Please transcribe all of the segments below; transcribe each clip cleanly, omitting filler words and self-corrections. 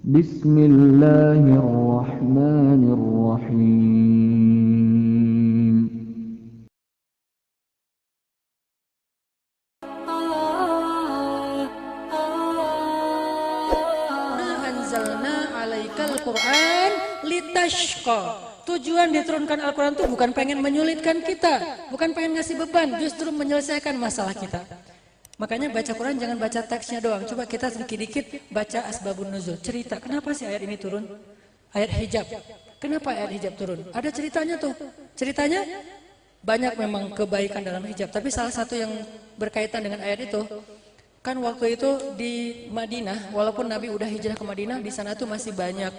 Bismillahirrahmanirrahim. Anzalna 'alaikal Qur'an litashqa. Tujuan diturunkan Al-Quran itu bukan pengen menyulitkan kita, bukan pengen ngasih beban, justru menyelesaikan masalah kita. Makanya baca Quran jangan baca teksnya doang. Coba kita sedikit-dikit baca asbabun nuzul. Cerita, kenapa sih ayat ini turun? Ayat hijab. Kenapa ayat hijab turun? Ada ceritanya tuh. Ceritanya banyak memang kebaikan dalam hijab. Tapi salah satu yang berkaitan dengan ayat itu, kan waktu itu di Madinah, walaupun Nabi udah hijrah ke Madinah, di sana tuh masih banyak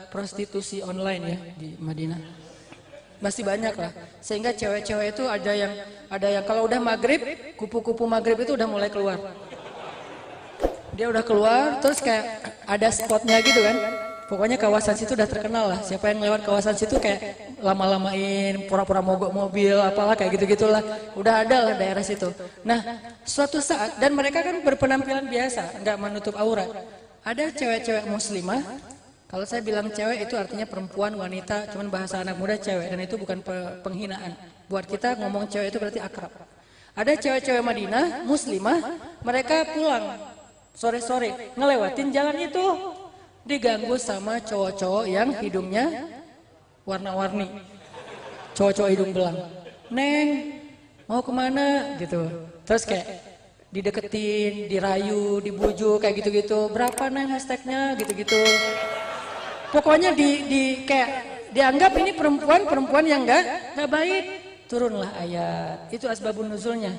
prostitusi online ya di Madinah. Masih banyak lah, sehingga cewek-cewek itu ada yang kalau udah maghrib, kupu-kupu maghrib itu udah mulai keluar. Dia udah keluar, terus kayak ada spotnya gitu kan. Pokoknya kawasan situ udah terkenal lah. Siapa yang lewat kawasan situ kayak lama-lamain, pura-pura mogok mobil, apalah kayak gitu-gitulah. Udah ada lah daerah situ. Nah, suatu saat, dan mereka kan berpenampilan biasa, nggak menutup aurat. Ada cewek-cewek muslimah. Kalau saya bilang cewek itu artinya perempuan, wanita, cuman bahasa anak muda cewek, dan itu bukan penghinaan. Buat kita ngomong cewek itu berarti akrab. Ada cewek-cewek Madinah, muslimah, mereka pulang sore-sore, ngelewatin jalan itu, diganggu sama cowok-cowok yang hidungnya warna-warni. Cowok-cowok hidung belang. Neng, mau kemana? Gitu. Terus kayak dideketin, dirayu, dibujuk, kayak gitu-gitu. Berapa neng hashtagnya? Gitu-gitu. Pokoknya kayak dianggap ini perempuan yang nggak baik. Turunlah ayat. Itu asbabun nuzulnya.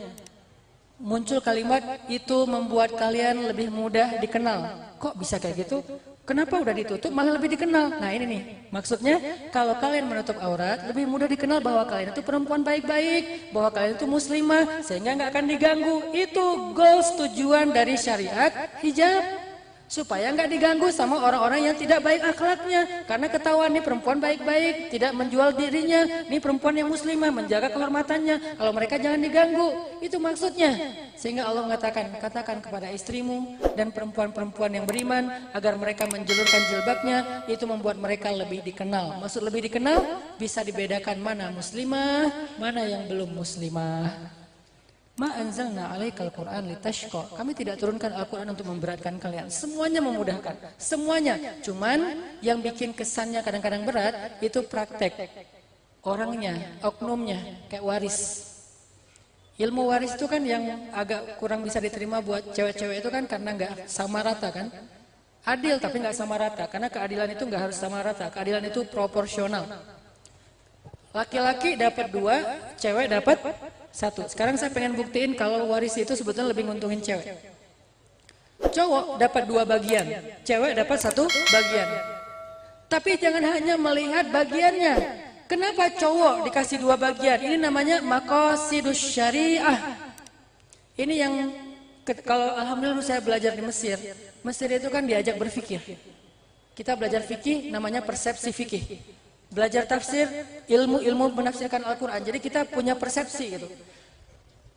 Muncul kalimat itu membuat kalian lebih mudah dikenal. Kok bisa kayak gitu? Kenapa udah ditutup malah lebih dikenal? Nah ini nih, maksudnya kalau kalian menutup aurat lebih mudah dikenal bahwa kalian itu perempuan baik-baik, bahwa kalian itu muslimah, sehingga nggak akan diganggu. Itu goals tujuan dari syariat hijab. Supaya nggak diganggu sama orang-orang yang tidak baik akhlaknya. Karena ketahuan nih perempuan baik-baik, tidak menjual dirinya. Nih perempuan yang muslimah, menjaga kehormatannya. Kalau mereka jangan diganggu, itu maksudnya. Sehingga Allah mengatakan, katakan kepada istrimu dan perempuan-perempuan yang beriman, agar mereka menjulurkan jilbabnya, itu membuat mereka lebih dikenal. Maksud lebih dikenal, bisa dibedakan mana muslimah, mana yang belum muslimah. Ma anzalna 'alaikal Qur'an litashqa. Kami tidak turunkan Al-Qur'an untuk memberatkan kalian. Semuanya memudahkan. Semuanya. Cuman yang bikin kesannya kadang-kadang berat itu praktek. Orangnya, oknumnya, kayak waris. Ilmu waris itu kan yang agak kurang bisa diterima buat cewek-cewek itu kan karena nggak sama rata kan. Adil tapi nggak sama rata. Karena keadilan itu nggak harus sama rata. Keadilan itu proporsional. Laki-laki dapat 2, cewek dapat 1. Sekarang saya pengen buktiin kalau waris itu sebetulnya lebih nguntungin cewek. Cowok dapat 2 bagian, cewek dapat 1 bagian. Tapi jangan hanya melihat bagiannya. Kenapa cowok dikasih 2 bagian? Ini namanya maqasidus syariah. Ini yang kalau alhamdulillah saya belajar di Mesir. Mesir itu kan diajak berfikir. Kita belajar fikih namanya persepsi fikih. Belajar tafsir, ilmu menafsirkan Al-Quran. Jadi kita punya persepsi gitu.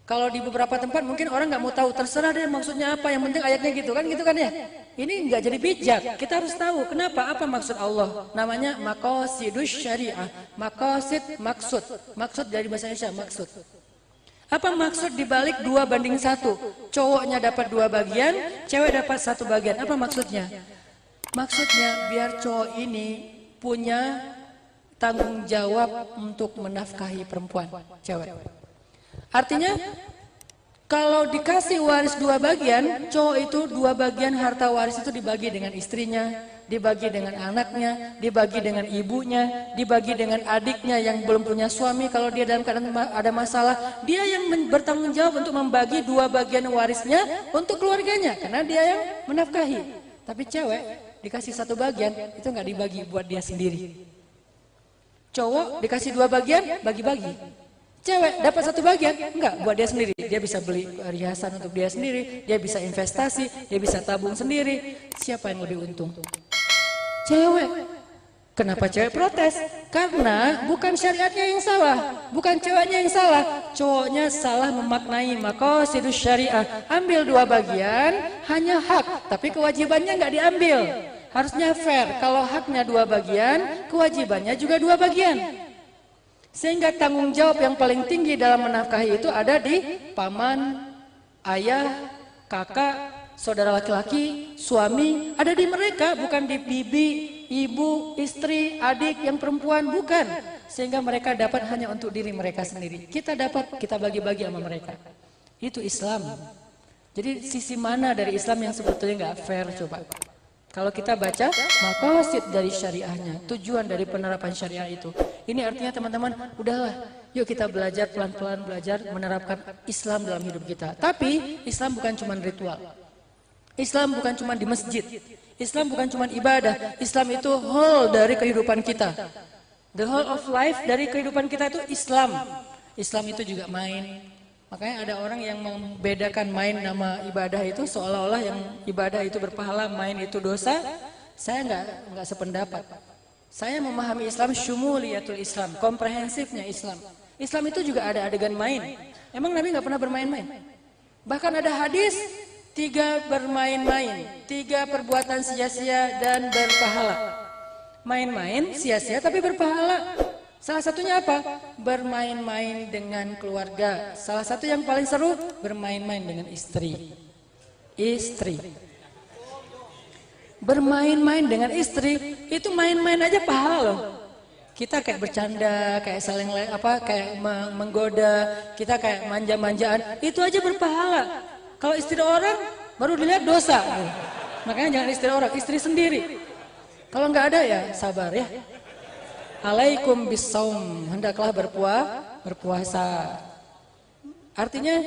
Kalau di beberapa tempat mungkin orang nggak mau tahu, terserah deh maksudnya apa, yang penting ayatnya gitu kan ya. Ini nggak jadi bijak. Kita harus tahu kenapa, apa maksud Allah. Namanya maqasidus syariah. Maqasid, maksud. Maksud dari bahasa Indonesia, maksud. Apa maksud dibalik 2:1? Cowoknya dapat 2 bagian, cewek dapat 1 bagian. Apa maksudnya? Maksudnya biar cowok ini punya tanggung jawab untuk menafkahi perempuan, cewek. Artinya, kalau dikasih waris 2 bagian, cowok itu 2 bagian harta waris itu dibagi dengan istrinya, dibagi dengan anaknya, dibagi dengan ibunya, dibagi dengan adiknya yang belum punya suami. Kalau dia dalam keadaan ada masalah, dia yang bertanggung jawab untuk membagi 2 bagian warisnya untuk keluarganya, karena dia yang menafkahi. Tapi cewek dikasih 1 bagian, itu nggak dibagi buat dia sendiri. Cowok dikasih 2 bagian, bagi-bagi. Cewek dapat 1 bagian, enggak, buat dia sendiri. Dia bisa beli riasan untuk dia sendiri, dia bisa investasi, dia bisa tabung sendiri. Siapa yang lebih untung? Cewek. Kenapa cewek protes? Karena bukan syariatnya yang salah, bukan ceweknya yang salah, cowoknya salah memaknai maqasidus syariah. Ambil dua bagian, hanya hak, tapi kewajibannya nggak diambil. Harusnya fair, kalau haknya dua bagian, kewajibannya juga dua bagian. Sehingga tanggung jawab yang paling tinggi dalam menafkahi itu ada di paman, ayah, kakak, saudara laki-laki, suami, ada di mereka, bukan di bibi, ibu, istri, adik yang perempuan, bukan. Sehingga mereka dapat hanya untuk diri mereka sendiri. Kita dapat, kita bagi-bagi sama mereka. Itu Islam. Jadi sisi mana dari Islam yang sebetulnya nggak fair coba? Kalau kita baca maqasid dari syariahnya, tujuan dari penerapan syariah itu. Ini artinya teman-teman, udahlah, yuk kita belajar pelan-pelan belajar menerapkan Islam dalam hidup kita. Tapi Islam bukan cuma ritual. Islam bukan cuma di masjid. Islam bukan cuma ibadah. Islam itu whole dari kehidupan kita. The whole of life dari kehidupan kita itu Islam. Islam itu juga main. Makanya ada orang yang membedakan main nama ibadah itu seolah-olah yang ibadah itu berpahala, main itu dosa. Saya nggak sependapat. Saya memahami Islam syumuliyatul Islam, komprehensifnya Islam. Islam itu juga ada adegan main. Emang Nabi nggak pernah bermain-main? Bahkan ada hadis 3 bermain-main, 3 perbuatan sia-sia dan berpahala. Main-main sia-sia tapi berpahala. Salah satunya apa? Bermain-main dengan keluarga. Salah satu yang paling seru, bermain-main dengan istri. Istri. Bermain-main dengan istri, itu main-main aja pahala loh. Kita kayak bercanda, kayak saling kayak menggoda, kita kayak manja-manjaan, itu aja berpahala. Kalau istri orang baru dilihat dosa. Makanya jangan istri orang, istri sendiri. Kalau nggak ada ya sabar ya. Alaikum bissaum, hendaklah berpuasa. Artinya,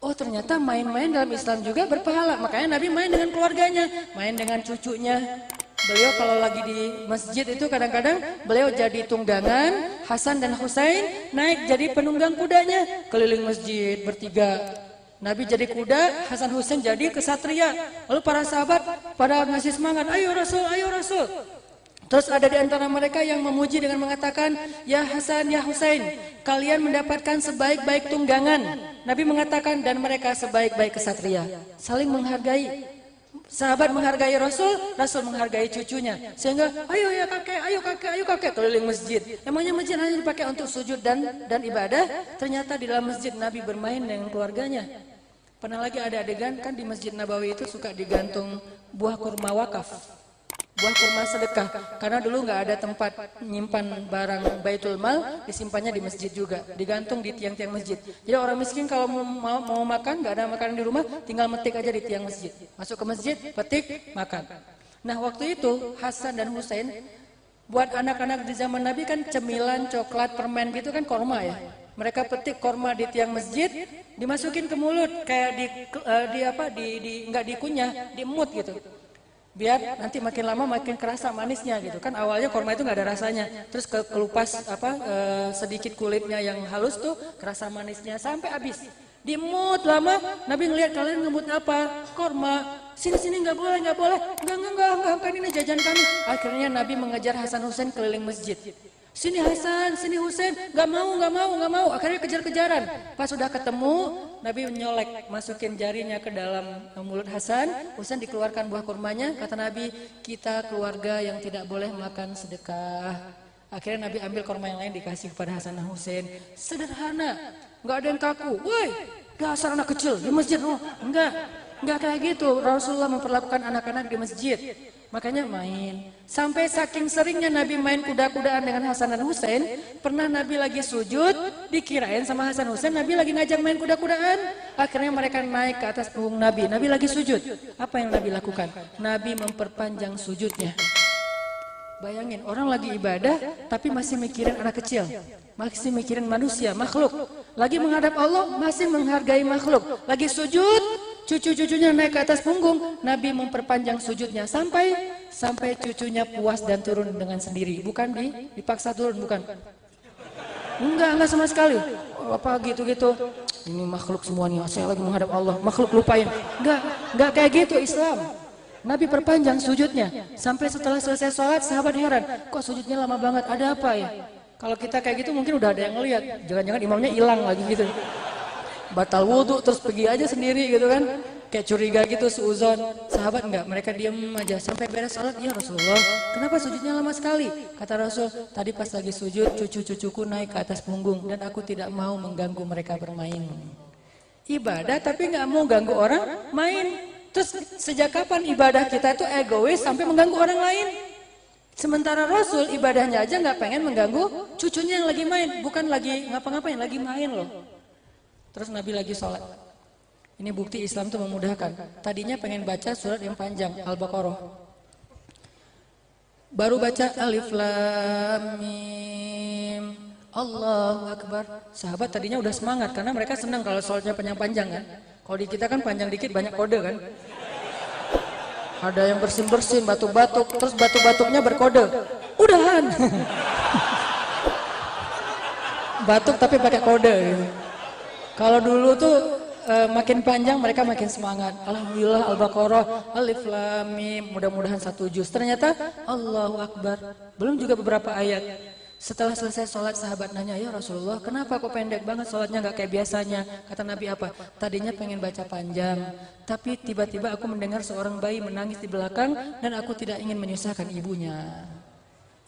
oh ternyata main-main dalam Islam juga berpahala. Makanya Nabi main dengan keluarganya, main dengan cucunya. Beliau kalau lagi di masjid itu kadang-kadang beliau jadi tunggangan, Hasan dan Husain naik jadi penunggang kudanya, keliling masjid bertiga. Nabi jadi kuda, Hasan Husain jadi kesatria. Lalu para sahabat pada ngasih semangat, ayo Rasul, ayo Rasul. Terus ada di antara mereka yang memuji dengan mengatakan, ya Hasan, ya Husain, kalian mendapatkan sebaik-baik tunggangan. Nabi mengatakan, dan mereka sebaik-baik kesatria. Saling menghargai. Sahabat menghargai Rasul, Rasul menghargai cucunya. Sehingga, ayo ya kakek, ayo kakek, ayo kakek, keliling masjid. Emangnya masjid hanya dipakai untuk sujud dan ibadah? Ternyata di dalam masjid Nabi bermain dengan keluarganya. Pernah lagi ada adegan, kan di Masjid Nabawi itu suka digantung buah kurma wakaf. Buah kurma sedekah, karena dulu nggak ada tempat menyimpan barang Baitul Mal, disimpannya di masjid juga, digantung di tiang-tiang masjid. Jadi orang miskin kalau mau makan, nggak ada makanan di rumah, tinggal metik aja di tiang masjid. Masuk ke masjid, petik, makan. Nah waktu itu Hasan dan Husain, buat anak-anak di zaman Nabi kan cemilan, coklat, permen gitu kan korma ya. Mereka petik korma di tiang masjid, dimasukin ke mulut, kayak nggak dikunyah, diemut gitu. Biar nanti makin lama makin kerasa manisnya gitu kan. Awalnya korma itu nggak ada rasanya, terus kelupas sedikit kulitnya yang halus tuh kerasa manisnya sampai habis. Dimut lama, Nabi ngelihat kalian ngemut apa? Korma. Sini nggak boleh, enggak, ini jajan kami. Akhirnya Nabi mengejar Hasan Husain keliling masjid. Sini Hasan, sini Husain, nggak mau. Akhirnya kejar-kejaran. Pas sudah ketemu, Nabi menyolek, masukin jarinya ke dalam mulut Hasan. Husain dikeluarkan buah kurmanya. Kata Nabi, kita keluarga yang tidak boleh makan sedekah. Akhirnya Nabi ambil kurma yang lain dikasih kepada Hasan dan Husain. Sederhana, nggak ada yang kaku. Woi, dasar anak kecil di masjid. Oh, enggak kayak gitu. Rasulullah memperlakukan anak-anak di masjid. Makanya main. Sampai saking seringnya Nabi main kuda-kudaan dengan Hasan dan Husain, pernah Nabi lagi sujud, dikirain sama Hasan Husain Nabi lagi ngajak main kuda-kudaan. Akhirnya mereka naik ke atas punggung Nabi. Nabi lagi sujud. Apa yang Nabi lakukan? Nabi memperpanjang sujudnya. Bayangin, orang lagi ibadah tapi masih mikirin anak kecil. Masih mikirin manusia, makhluk. Lagi menghadap Allah, masih menghargai makhluk. Lagi sujud, cucu-cucunya naik ke atas punggung, Nabi memperpanjang sujudnya sampai cucunya puas dan turun dengan sendiri. Bukan dipaksa turun, bukan. Enggak sama sekali. Apa gitu-gitu. Ini makhluk semua nih, saya lagi menghadap Allah, makhluk lupain. Enggak kayak gitu Islam. Nabi perpanjang sujudnya. Sampai setelah selesai sholat, sahabat heran. Kok sujudnya lama banget, ada apa ya? Kalau kita kayak gitu mungkin udah ada yang ngeliat. Jangan-jangan imamnya hilang lagi gitu. Batal wudhu terus pergi aja sendiri gitu kan. Kayak curiga gitu, suuzon. Sahabat enggak, mereka diem aja. Sampai beres sholat, ya Rasulullah, kenapa sujudnya lama sekali? Kata Rasul, tadi pas lagi sujud, cucu-cucuku naik ke atas punggung. Dan aku tidak mau mengganggu mereka bermain. Ibadah tapi nggak mau ganggu orang main. Terus sejak kapan ibadah kita itu egois sampai mengganggu orang lain? Sementara Rasul ibadahnya aja nggak pengen mengganggu cucunya yang lagi main. Bukan lagi ngapa-ngapain, lagi main loh. Terus Nabi lagi sholat. Ini bukti Islam itu memudahkan. Tadinya pengen baca surat yang panjang, Al-Baqarah. Baru baca Alif Lam Mim, Allahu Akbar. Sahabat tadinya udah semangat karena mereka senang kalau sholatnya panjang-panjang kan. Kalau di kita kan panjang dikit banyak kode kan. Ada yang bersin-bersin, batuk-batuk, terus batuk-batuknya berkode. Udahan. Batuk tapi pakai kode gitu. Kalau dulu tuh makin panjang mereka makin semangat. Alhamdulillah Al-Baqarah, Alif Lam Mim, mudah-mudahan 1 juz. Ternyata Allahu Akbar. Belum juga beberapa ayat. Setelah selesai sholat sahabat nanya, ya Rasulullah kenapa kok pendek banget sholatnya nggak kayak biasanya? Kata Nabi apa? Tadinya pengen baca panjang, tapi tiba-tiba aku mendengar seorang bayi menangis di belakang dan aku tidak ingin menyusahkan ibunya.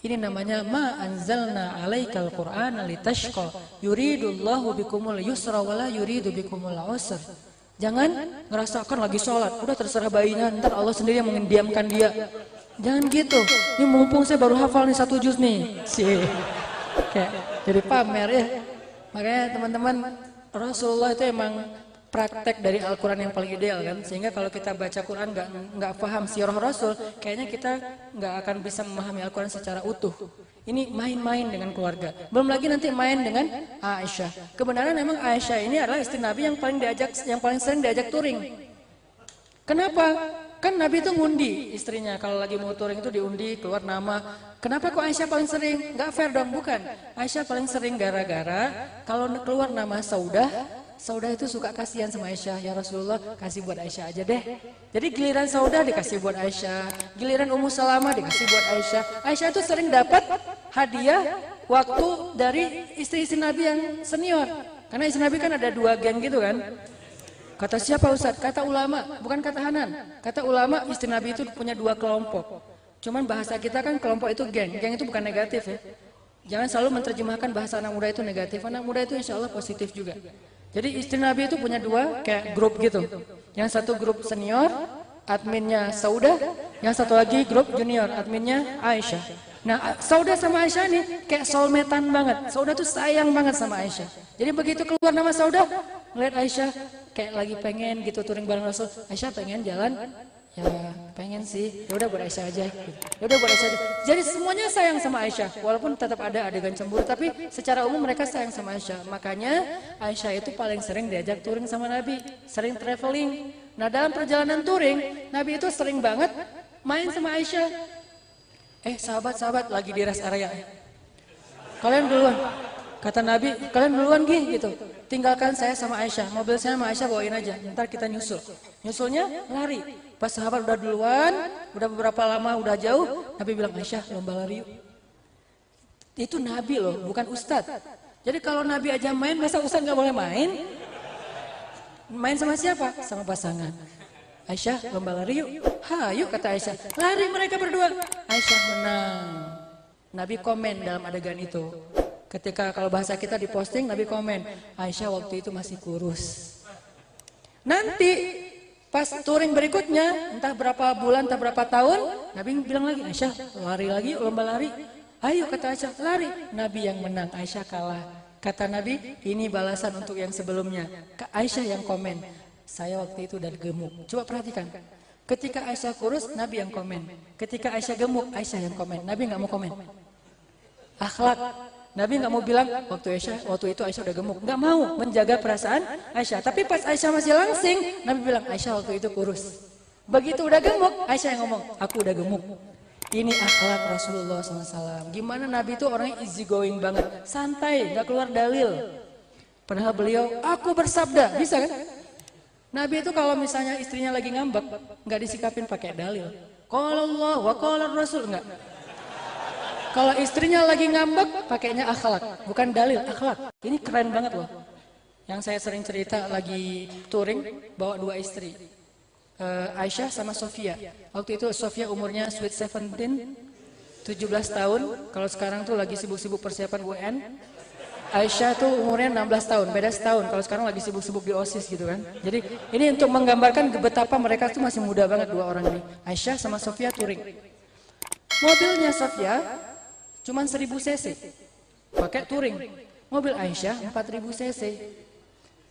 Ini namanya ma anzalna alaikal qur'ana litashqa yuridullahu bikumul yusra wala yuridu bikumul usra. Jangan ngerasakan lagi sholat, udah terserah bayinya, ntar Allah sendiri yang mendiamkan dia. Jangan gitu. Ini mumpung saya baru hafal nih 1 juz nih. Kayak jadi pamer ya. Makanya teman-teman, Rasulullah itu emang praktek dari Al-Quran yang paling ideal kan. Sehingga kalau kita baca Quran nggak paham sirah Rasul, kayaknya kita nggak akan bisa memahami Al-Quran secara utuh. Ini main-main dengan keluarga. Belum lagi nanti main dengan Aisyah. Kebenaran memang Aisyah ini adalah istri Nabi yang paling sering diajak touring. Kenapa? Kan Nabi itu ngundi istrinya, kalau lagi mau touring itu diundi, keluar nama. Kenapa kok Aisyah paling sering? Nggak fair dong, bukan. Aisyah paling sering gara-gara kalau keluar nama Saudah itu suka kasihan sama Aisyah. Ya Rasulullah, kasih buat Aisyah aja deh. Jadi giliran Saudah dikasih buat Aisyah, giliran Ummu Salamah dikasih buat Aisyah. Aisyah itu sering dapat hadiah waktu dari istri-istri Nabi yang senior. Karena istri Nabi kan ada 2 geng gitu kan. Kata siapa Ustadz? Kata ulama, bukan kata Hanan. Kata ulama, istri Nabi itu punya 2 kelompok. Cuman bahasa kita kan kelompok itu geng. Geng itu bukan negatif ya. Jangan selalu menerjemahkan bahasa anak muda itu negatif. Anak muda itu insya Allah positif juga. Jadi istri Nabi itu punya 2 kayak grup gitu. Yang satu grup senior, adminnya Saudah. Yang satu lagi grup junior, adminnya Aisyah. Nah Saudah sama Aisyah nih kayak soulmate-an banget. Saudah tuh sayang banget sama Aisyah. Jadi begitu keluar nama Saudah, ngeliat Aisyah kayak lagi pengen gitu touring bareng Rasul. Aisyah pengen jalan, ya pengen sih. Ya udah buat Aisyah aja. Gitu. Ya udah buat Aisyah aja. Jadi semuanya sayang sama Aisyah. Walaupun tetap ada adegan cemburu, tapi secara umum mereka sayang sama Aisyah. Makanya Aisyah itu paling sering diajak touring sama Nabi, sering traveling. Nah dalam perjalanan touring, Nabi itu sering banget main sama Aisyah. Sahabat-sahabat lagi di rest area. Kalian duluan. Kata Nabi, kalian duluan gitu. Tinggalkan saya sama Aisyah. Mobil saya sama Aisyah bawain aja. Ntar kita nyusul. Nyusulnya lari. Pas sahabat udah duluan, udah beberapa lama, udah jauh, Nabi bilang, Aisyah lomba lari yuk. Itu Nabi loh, bukan Ustadz. Jadi kalau Nabi aja main, masa Ustadz gak boleh main? Main sama siapa? Sama pasangan. Aisyah lomba lari yuk. Yuk kata Aisyah. Lari mereka berdua. Aisyah menang. Nabi komen dalam adegan itu. Ketika kalau bahasa kita diposting, Nabi komen. Aisyah waktu itu masih kurus. Nanti pas touring berikutnya, entah berapa bulan, entah berapa tahun, Nabi bilang lagi, Aisyah lari lagi, lomba lari. Ayo kata Aisyah, lari. Nabi yang menang, Aisyah kalah. Kata Nabi, ini balasan untuk yang sebelumnya. Aisyah yang komen. Saya waktu itu udah gemuk. Coba perhatikan. Ketika Aisyah kurus, Nabi yang komen. Ketika Aisyah gemuk, Aisyah yang komen. Nabi nggak mau komen. Akhlak. Nabi nggak mau bilang waktu itu Aisyah udah gemuk. Nggak mau menjaga perasaan Aisyah. Tapi pas Aisyah masih langsing, Nabi bilang Aisyah waktu itu kurus. Begitu udah gemuk, Aisyah yang ngomong, aku udah gemuk. Ini akhlak Rasulullah SAW. Gimana Nabi itu orangnya easy going banget, santai, nggak keluar dalil. Padahal beliau, aku bersabda, bisa kan? Nabi itu kalau misalnya istrinya lagi ngambek, nggak disikapin pakai dalil. Qala Allah wa qala Rasul, enggak. Kalau istrinya lagi ngambek, pakainya akhlak, bukan dalil, akhlak. Ini keren banget loh. Yang saya sering cerita lagi touring, bawa 2 istri. Aisyah sama Sofia. Waktu itu Sofia umurnya sweet 17, 17 tahun. Kalau sekarang tuh lagi sibuk-sibuk persiapan UN. Aisyah tuh umurnya 16 tahun, beda setahun. Kalau sekarang lagi sibuk-sibuk di OSIS gitu kan. Jadi ini untuk menggambarkan betapa mereka tuh masih muda banget 2 orang ini. Aisyah sama Sofia touring. Mobilnya Sofia cuman 1000 cc, pakai touring. Mobil Aisyah 4000 cc.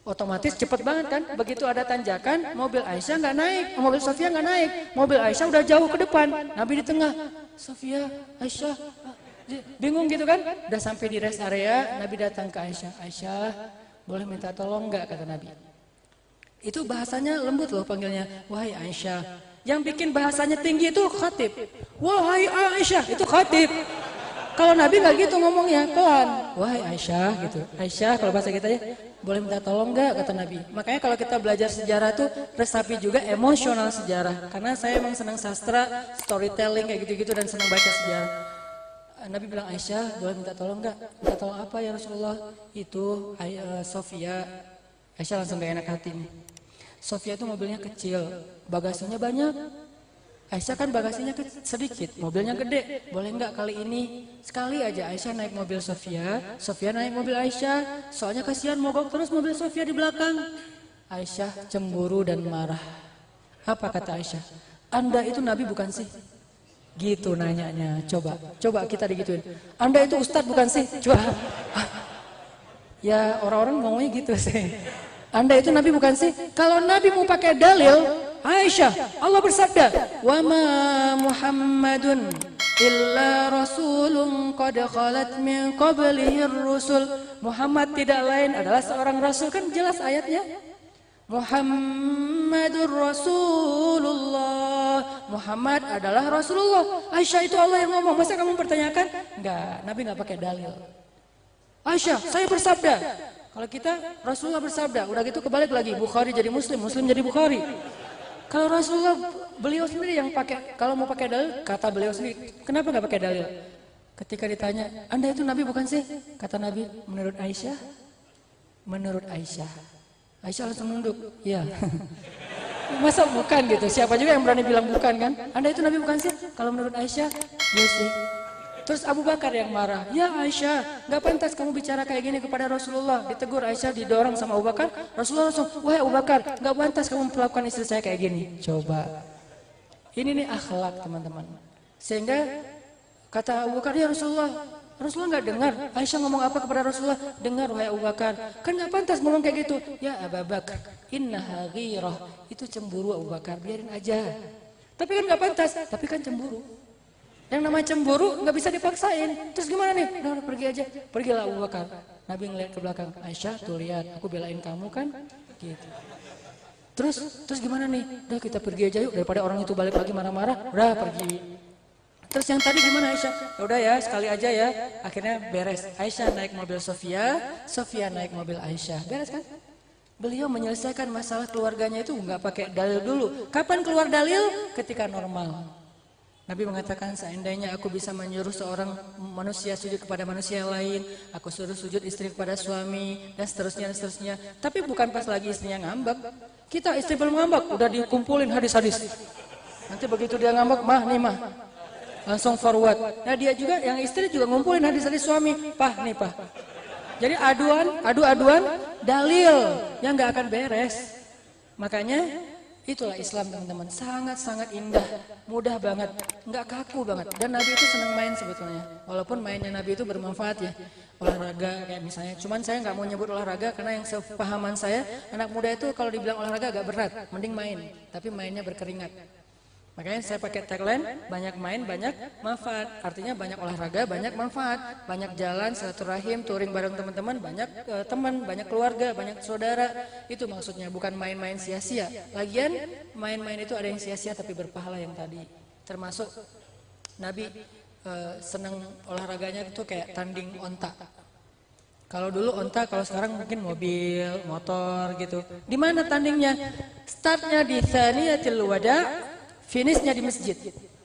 Otomatis cepet banget kan. Begitu ada tanjakan, mobil Aisyah nggak naik, mobil Sofia nggak naik. Mobil Aisyah udah jauh ke depan, Nabi di tengah. Sofia, Aisyah, bingung gitu kan. Udah sampai di rest area, Nabi datang ke Aisyah. Aisyah, boleh minta tolong nggak, kata Nabi. Itu bahasanya lembut loh panggilnya. Wahai Aisyah. Yang bikin bahasanya tinggi itu khatib. Wahai Aisyah, itu khatib. Kalau Nabi nggak gitu ngomongnya, pelan. Wahai Aisyah gitu. Aisyah kalau bahasa kita ya, boleh minta tolong nggak, kata Nabi. Makanya kalau kita belajar sejarah tuh resapi juga emosional sejarah. Karena saya emang senang sastra, storytelling kayak gitu-gitu dan senang baca sejarah. Nabi bilang, Aisyah boleh minta tolong nggak? Minta tolong apa ya Rasulullah? Itu Sofia. Aisyah langsung gak enak hati nih. Sofia itu mobilnya kecil, bagasinya banyak. Aisyah kan bagasinya sedikit, mobilnya gede. Boleh nggak kali ini sekali aja Aisyah naik mobil Sofia, Sofia naik mobil Aisyah. Soalnya kasihan mogok terus mobil Sofia di belakang. Aisyah cemburu dan marah. Apa kata Aisyah? Anda itu Nabi bukan sih? Gitu nanyanya. Coba kita digituin. Anda itu Ustadz bukan sih? Coba. Ya orang-orang ngomongnya gitu sih. Anda itu Nabi bukan sih? Kalau Nabi mau pakai dalil, Aisyah, Allah bersabda, "Wa ma Muhammadun illa rasulun qad khalat min qablihi ar-rusul." Muhammad tidak lain adalah seorang rasul, kan jelas ayatnya. Muhammadur Rasulullah. Muhammad adalah Rasulullah. Aisyah, itu Allah yang ngomong. Masa kamu pertanyakan? Enggak, Nabi enggak pakai dalil. Aisyah, saya bersabda. Kalau kita Rasulullah bersabda, udah gitu kebalik lagi, Bukhari jadi Muslim, Muslim jadi Bukhari. Kalau Rasulullah beliau sendiri yang pakai, kalau mau pakai dalil, kata beliau sendiri, kenapa nggak pakai dalil? Ketika ditanya, Anda itu Nabi bukan sih? Kata Nabi, menurut Aisyah, menurut Aisyah. Aisyah langsung nunduk, iya. Masa bukan gitu? Siapa juga yang berani bilang bukan kan? Anda itu Nabi bukan sih? Kalau menurut Aisyah, iya sih. Terus Abu Bakar yang marah, ya Aisyah, nggak pantas kamu bicara kayak gini kepada Rasulullah. Ditegur Aisyah, didorong sama Abu Bakar. Rasulullah langsung, wahai Abu Bakar, nggak pantas kamu melakukan istri saya kayak gini. Coba, ini nih akhlak teman-teman. Sehingga kata Abu Bakar, ya Rasulullah, Rasulullah nggak dengar. Aisyah ngomong apa kepada Rasulullah? Dengar wahai Abu Bakar. Kan nggak pantas ngomong kayak gitu. Ya Abu Bakar, innaha ghirah. Itu cemburu Abu Bakar, biarin aja. Tapi kan nggak pantas, tapi kan cemburu. Yang namanya cemburu nggak bisa dipaksain. Terus gimana nih? Udah pergi aja. Pergilah Abu Bakar. Nabi ngeliat ke belakang. Aisyah, tuh lihat, aku belain kamu kan? Gitu. Terus gimana nih? Udah kita pergi aja yuk, daripada orang itu balik lagi marah-marah. Udah pergi. Terus yang tadi gimana Aisyah? Ya udah ya, sekali aja ya. Akhirnya beres. Aisyah naik mobil Sofia, Sofia naik mobil Aisyah. Beres kan? Beliau menyelesaikan masalah keluarganya itu nggak pakai dalil dulu. Kapan keluar dalil? Ketika normal. Nabi mengatakan, seandainya aku bisa menyuruh seorang manusia sujud kepada manusia lain, aku suruh sujud istri kepada suami, dan seterusnya, dan seterusnya. Tapi bukan pas lagi istrinya ngambek. Kita istri belum ngambek, udah dikumpulin hadis-hadis. Nanti begitu dia ngambek, mah nih mah, langsung forward. Nah dia juga, yang istri juga ngumpulin hadis-hadis suami, pah nih pah. Jadi adu-aduan, dalil yang nggak akan beres. Makanya itulah Islam teman-teman, sangat-sangat indah, mudah banget, nggak kaku banget. Dan Nabi itu senang main sebetulnya, walaupun mainnya Nabi itu bermanfaat ya, olahraga kayak misalnya. Cuman saya nggak mau nyebut olahraga karena yang sepahaman saya, anak muda itu kalau dibilang olahraga agak berat, mending main, tapi mainnya berkeringat. Makanya saya pakai tagline, banyak main, banyak manfaat. Artinya banyak olahraga, banyak manfaat. Banyak jalan, silaturahim, touring bareng teman-teman, banyak teman, banyak keluarga, banyak saudara. Itu maksudnya, bukan main-main sia-sia. Lagian, main-main itu ada yang sia-sia tapi berpahala yang tadi. Termasuk Nabi senang olahraganya itu kayak tanding onta. Kalau dulu onta, kalau sekarang mungkin mobil, motor gitu. Di mana tandingnya? Startnya di Thaniyatul Wada, finishnya di masjid.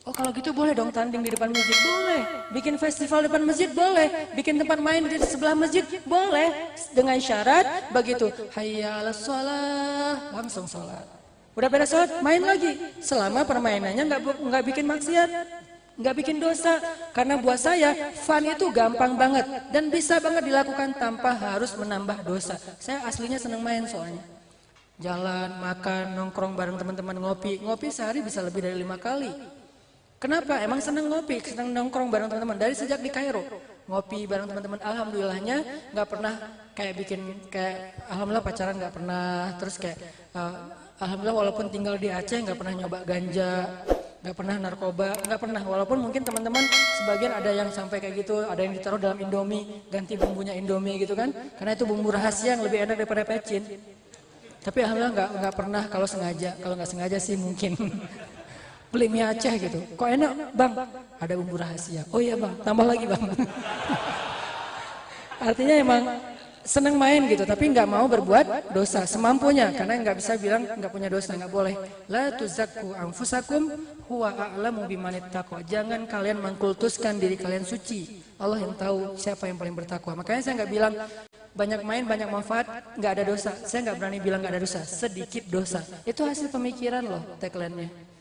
Oh kalau gitu boleh dong tanding di depan masjid? Boleh. Bikin festival depan masjid? Boleh. Bikin tempat main di sebelah masjid? Boleh. Dengan syarat begitu. Hayya 'alas shalah, langsung sholat. Udah pada sholat, main lagi. Selama permainannya nggak bikin maksiat, nggak bikin dosa. Karena buat saya, fun itu gampang banget. Dan bisa banget dilakukan tanpa harus menambah dosa. Saya aslinya seneng main soalnya. Jalan, makan, nongkrong bareng teman-teman, ngopi. Ngopi sehari bisa lebih dari 5 kali. Kenapa? Emang seneng ngopi, seneng nongkrong bareng teman-teman. Dari sejak di Kairo, ngopi bareng teman-teman. Alhamdulillahnya nggak pernah kayak alhamdulillah pacaran nggak pernah. Terus kayak alhamdulillah walaupun tinggal di Aceh nggak pernah nyoba ganja, nggak pernah narkoba, nggak pernah. Walaupun mungkin teman-teman sebagian ada yang sampai kayak gitu, ada yang ditaruh dalam Indomie, ganti bumbunya Indomie gitu kan? Karena itu bumbu rahasia yang lebih enak daripada pecin. Tapi alhamdulillah nggak pernah kalau sengaja. Kalau nggak sengaja sih mungkin. Beli mie Aceh gitu, kok enak bang, ada bumbu rahasia, oh iya bang, tambah lagi bang. Artinya emang seneng main gitu, tapi nggak mau berbuat dosa semampunya, karena nggak bisa bilang nggak punya dosa, nggak boleh. La tuzakku anfusakum huwa a'lamu bimanittaqwa. Jangan kalian mengkultuskan diri kalian suci, Allah yang tahu siapa yang paling bertakwa. Makanya saya nggak bilang banyak main, banyak manfaat, nggak ada dosa. Saya nggak berani bilang nggak ada dosa, sedikit dosa. Itu hasil pemikiran loh tagline-nya.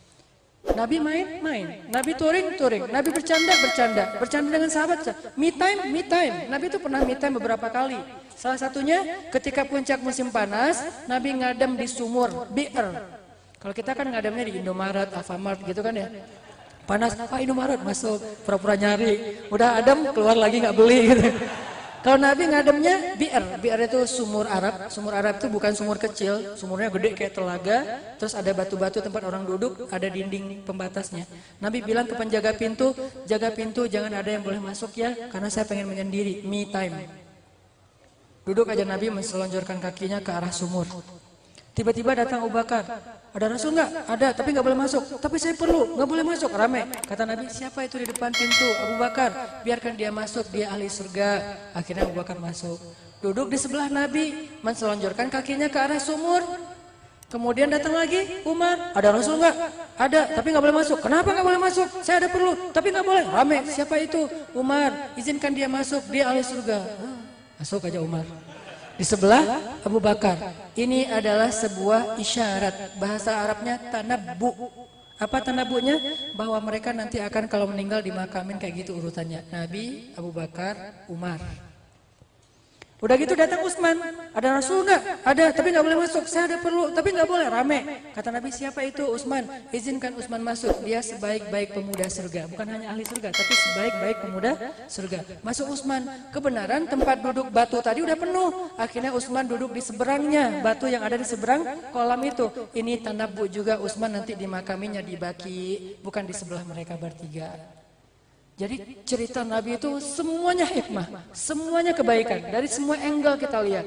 Nabi main, Nabi touring, Nabi bercanda dengan sahabat. Me time. Nabi itu pernah me time beberapa kali. Salah satunya ketika puncak musim panas, Nabi ngadem di sumur, bi'r. Kalau kita kan ngademnya di Indomaret, Alfamart gitu kan ya. Panas, Indomaret masuk, pura-pura nyari. Udah adem, keluar lagi nggak beli gitu. Kalau Nabi ngademnya bi'r. Bi'r itu sumur Arab. Sumur Arab itu bukan sumur kecil, sumurnya gede kayak telaga, terus ada batu-batu tempat orang duduk, ada dinding pembatasnya. Nabi bilang ke penjaga pintu, jaga pintu jangan ada yang boleh masuk ya, karena saya pengen menyendiri, me time. Duduk aja Nabi menselonjorkan kakinya ke arah sumur. Tiba-tiba datang Abu Bakar. Ada Rasul nggak? Ada, tapi nggak boleh masuk. Tapi saya perlu, nggak boleh masuk. Rame. Kata Nabi, siapa itu di depan pintu? Abu Bakar. Biarkan dia masuk, dia ahli surga. Akhirnya Abu Bakar masuk. Duduk di sebelah Nabi, menselonjorkan kakinya ke arah sumur. Kemudian datang lagi Umar. Ada Rasul nggak? Ada, tapi nggak boleh masuk. Kenapa nggak boleh masuk? Saya ada perlu, tapi nggak boleh. Rame. Siapa itu? Umar. Izinkan dia masuk, dia ahli surga. Masuk aja Umar. Di sebelah Abu Bakar. Ini adalah sebuah isyarat. Bahasa Arabnya tanabbu. Apa tanabbunya? Bahwa mereka nanti akan kalau meninggal dimakamin kayak gitu urutannya. Nabi, Abu Bakar, Umar. Udah gitu datang Utsman. Ada Rasul nggak? Ada, tapi nggak boleh masuk. Saya ada perlu, tapi nggak boleh. Rame. Kata Nabi, siapa itu? Utsman. Izinkan Utsman masuk. Dia sebaik-baik pemuda surga. Bukan hanya ahli surga, tapi sebaik-baik pemuda surga. Masuk Utsman. Kebenaran tempat duduk batu tadi udah penuh. Akhirnya Utsman duduk di seberangnya. Batu yang ada di seberang kolam itu. Ini tanabbu juga Utsman nanti dimakaminya di Baki. Bukan di sebelah mereka bertiga. Jadi cerita Nabi itu semuanya hikmah, semuanya kebaikan. Dari semua angle kita lihat.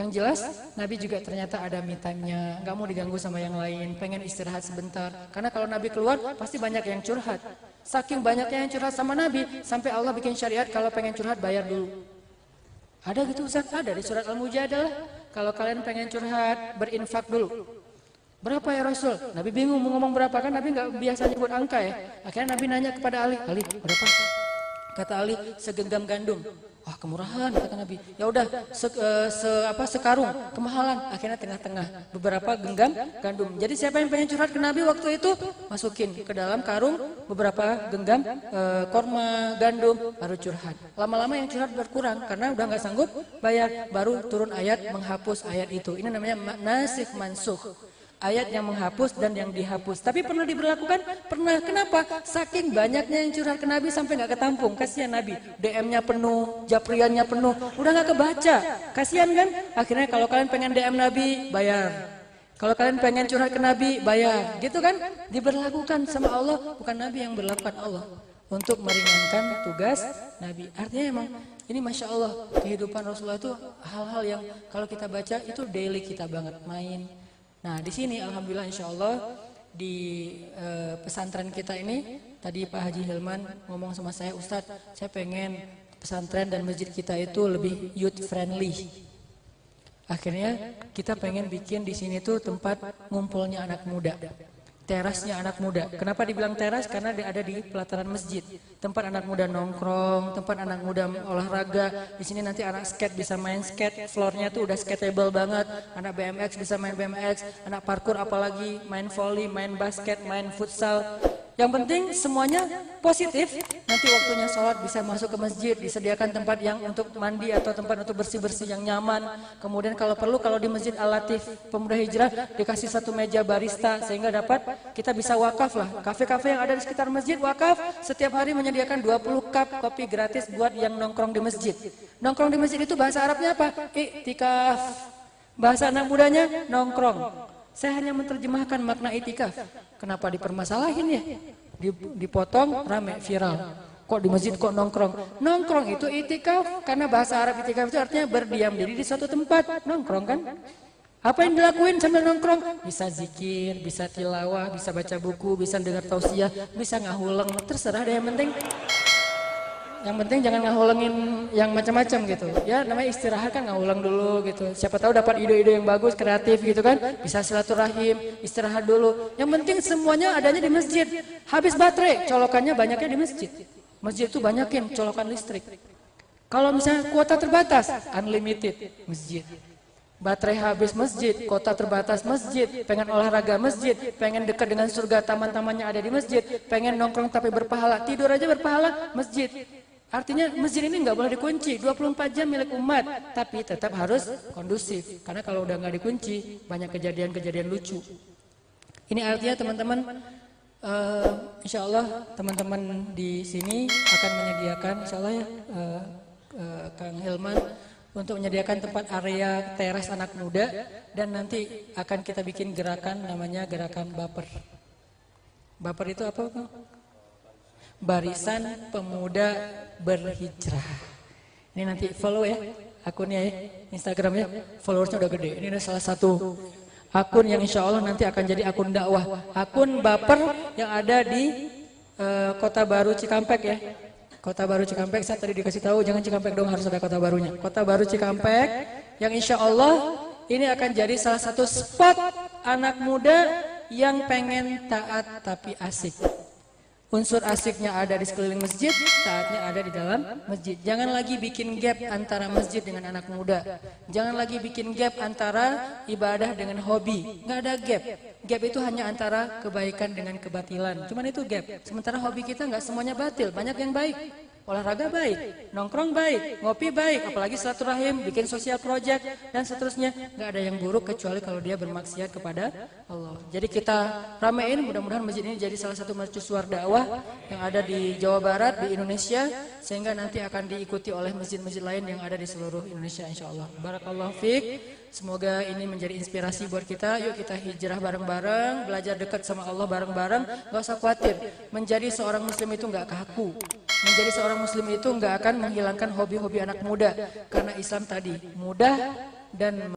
Yang jelas Nabi juga ternyata ada me time-nya, nggak mau diganggu sama yang lain, pengen istirahat sebentar. Karena kalau Nabi keluar pasti banyak yang curhat. Saking banyaknya yang curhat sama Nabi, sampai Allah bikin syariat kalau pengen curhat bayar dulu. Ada gitu Ustaz? Ada di surat Al-Mujadalah. Kalau kalian pengen curhat, berinfak dulu. Berapa ya Rasul? Nabi bingung mau ngomong berapa, kan Nabi nggak biasa nyebut angka ya. Akhirnya Nabi nanya kepada Ali, berapa? Kata Ali, segenggam gandum. Wah kemurahan kata Nabi. Ya udah sekarung kemahalan. Akhirnya tengah-tengah beberapa genggam gandum. Jadi siapa yang pengen curhat ke Nabi waktu itu masukin ke dalam karung beberapa genggam korma gandum baru curhat. Lama-lama yang curhat berkurang karena udah nggak sanggup bayar. Baru turun ayat menghapus ayat itu. Ini namanya nasikh mansukh. Ayat yang menghapus dan yang dihapus. Tapi pernah diberlakukan? Pernah. Kenapa? Saking banyaknya yang curhat ke Nabi sampai nggak ketampung. Kasihan Nabi. DM-nya penuh, japriannya penuh. Udah nggak kebaca. Kasihan kan? Akhirnya kalau kalian pengen DM Nabi, bayar. Kalau kalian pengen curhat ke Nabi, bayar. Gitu kan? Diberlakukan sama Allah. Bukan Nabi yang berlakukan Allah. Untuk meringankan tugas Nabi. Artinya emang ini Masya Allah. Kehidupan Rasulullah itu hal-hal yang kalau kita baca itu daily kita banget main. Nah di sini alhamdulillah insya Allah di pesantren kita ini tadi Pak Haji Hilman ngomong sama saya, Ustadz saya pengen pesantren dan masjid kita itu lebih youth friendly. Akhirnya kita pengen bikin di sini tuh tempat ngumpulnya anak muda. Terasnya anak muda. Kenapa dibilang teras? Karena dia ada di pelataran masjid. Tempat anak muda nongkrong, tempat anak muda olahraga. Di sini nanti anak skate bisa main skate, floornya tuh udah skatable banget. Anak BMX bisa main BMX, anak parkour apalagi, main volley, main basket, main futsal. Yang penting semuanya positif. Nanti waktunya sholat bisa masuk ke masjid, disediakan tempat yang untuk mandi atau tempat untuk bersih-bersih yang nyaman. Kemudian kalau perlu, kalau di Masjid Al-Latif Pemuda Hijrah dikasih satu meja barista sehingga dapat kita bisa wakaf lah. Kafe-kafe yang ada di sekitar masjid wakaf setiap hari menyediakan 20 cup kopi gratis buat yang nongkrong di masjid. Nongkrong di masjid itu bahasa Arabnya apa? Iktikaf. Bahasa anak mudanya nongkrong. Saya hanya menerjemahkan makna itikaf. Kenapa dipermasalahin ya? Dipotong, rame, viral. Kok di masjid kok nongkrong? Nongkrong itu itikaf, karena bahasa Arab itikaf itu artinya berdiam diri di suatu tempat. Nongkrong kan? Apa yang dilakuin sambil nongkrong? Bisa zikir, bisa tilawah, bisa baca buku, bisa dengar tausiah, bisa ngahuleng. Terserah deh, yang penting jangan ngahulengin yang macam-macam gitu. Ya namanya istirahat kan, ngahuleng dulu gitu. Siapa tahu dapat ide-ide yang bagus, kreatif gitu kan. Bisa silaturahim, istirahat dulu. Yang penting semuanya adanya di masjid. Habis baterai, colokannya banyaknya di masjid. Masjid itu banyakin colokan listrik. Kalau misalnya kuota terbatas, unlimited masjid. Baterai habis masjid, kota terbatas masjid, pengen olahraga masjid, pengen dekat dengan surga, taman-tamannya ada di masjid, pengen nongkrong tapi berpahala, tidur aja berpahala, masjid. Artinya masjid ini nggak boleh dikunci, 24 jam milik umat, tapi tetap harus kondusif. Karena kalau udah nggak dikunci, banyak kejadian-kejadian lucu. Ini artinya teman-teman, insya Allah teman-teman di sini akan menyediakan, insya Allah ya, Kang Hilman, untuk menyediakan tempat area teras anak muda, dan nanti akan kita bikin gerakan namanya gerakan baper. Baper itu apa, Kang? Barisan Pemuda Berhijrah. Ini nanti follow ya akunnya ya, Instagramnya, followersnya udah gede. Ini adalah salah satu akun yang insya Allah nanti akan jadi akun dakwah, akun baper yang ada di Kota Baru Cikampek ya. Kota Baru Cikampek, saya tadi dikasih tahu jangan Cikampek dong, harus ada kota barunya. Kota Baru Cikampek yang insya Allah ini akan jadi salah satu spot anak muda yang pengen taat tapi asik. Unsur asiknya ada di sekeliling masjid, taatnya ada di dalam masjid. Jangan lagi bikin gap antara masjid dengan anak muda. Jangan lagi bikin gap antara ibadah dengan hobi. Nggak ada gap. Gap itu hanya antara kebaikan dengan kebatilan. Cuman itu gap. Sementara hobi kita nggak semuanya batil, banyak yang baik. Olahraga baik, nongkrong baik, ngopi baik, apalagi silaturahim, bikin sosial project, dan seterusnya. Nggak ada yang buruk kecuali kalau dia bermaksiat kepada Allah. Jadi kita ramein, mudah-mudahan masjid ini jadi salah satu mercusuar dakwah yang ada di Jawa Barat, di Indonesia, sehingga nanti akan diikuti oleh masjid-masjid lain yang ada di seluruh Indonesia insya Allah. Barakallahu fiik. Semoga ini menjadi inspirasi buat kita. Yuk kita hijrah bareng-bareng, belajar dekat sama Allah bareng-bareng. Gak usah khawatir, menjadi seorang muslim itu gak kaku. Menjadi seorang muslim itu nggak akan menghilangkan hobi-hobi anak muda, karena Islam tadi mudah dan